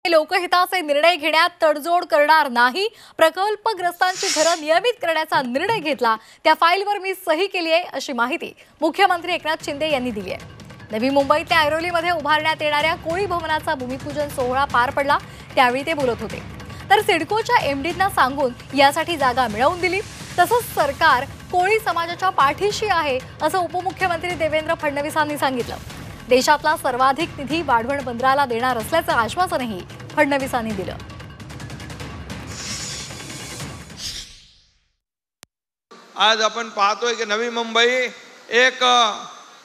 लोकहिताचे निर्णय घेण्यात तडजोड करणार नाही। प्रकल्पग्रस्तांची घरं नियमित करण्याचा निर्णय घेतला, त्या फाईलवर मी सही केली आहे, अशी माहिती मुख्यमंत्री एकनाथ शिंदे यांनी दिली आहे। नवी मुंबईतल्या ऐरोलीमध्ये उभारण्यात येणाऱ्या कोळी भवनाचा भूमिपूजन सोहळा पार पडला, त्यावेळी ते बोलत होते। तर सिडकोच्या एमडींना सांगून यासाठी जागा मिळवून दिली। तसंच सरकार कोळी समाजाच्या पाठीशी आहे, असं उपमुख्यमंत्री देवेंद्र फडणवीसांनी सांगितलं। देशातला सर्वाधिक निधी वाढवण बंदराला देणार असल्याचं आश्वासनही फडणवीसांनी दिलं। आज आपण पाहतोय की नवी मुंबई एक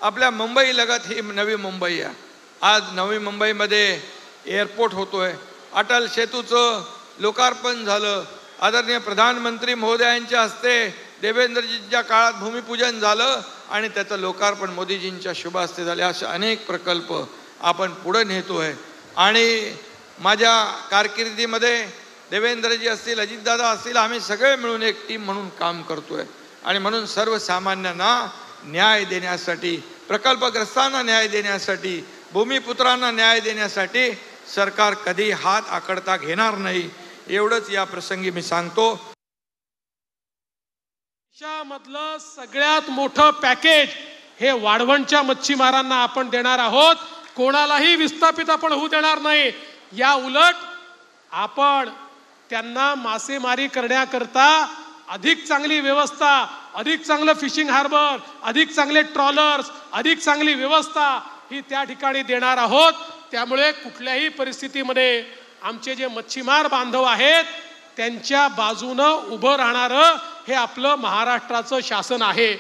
आपल्या मुंबई लगत ही नवी मुंबई आहे। आज नवी मुंबईमध्ये एअरपोर्ट होतोय, अटल सेतूचं लोकार्पण झालं, आदरणीय प्रधानमंत्री महोदयांच्या हस्ते देवेंद्रजींच्या काळात भूमिपूजन झालं आणि त्याचं लोकार्पण मोदीजींच्या शुभ हस्ते झाले। असे अनेक प्रकल्प आपण पुढे नेतोय आणि माझ्या कारकिर्दीमध्ये देवेंद्रजी असतील, अजितदादा असतील, आम्ही सगळे मिळून एक टीम म्हणून काम करतोय आणि म्हणून सर्वसामान्यांना न्याय देण्यासाठी, प्रकल्पग्रस्तांना न्याय देण्यासाठी, भूमिपुत्रांना न्याय देण्यासाठी सरकार कधी हात आकडता घेणार नाही, एवढंच या प्रसंगी मी सांगतो। देशामधलं सगळ्यात मोठं पॅकेज हे वाढवणच्या मच्छीमारांना आपण देणार आहोत। कोणालाही विस्थापित आपण होऊ देणार नाही। या उलट आपण त्यांना मासेमारी करण्याकरता अधिक चांगली व्यवस्था, अधिक चांगलं फिशिंग हार्बर, अधिक चांगले ट्रॉलर्स, अधिक चांगली व्यवस्था ही त्या ठिकाणी देणार आहोत। त्यामुळे कुठल्याही परिस्थितीमध्ये आमचे जे मच्छीमार बांधव आहेत त्यांच्या बाजूनं उभं राहणारं हे आपलं महाराष्ट्राचं शासन आहे।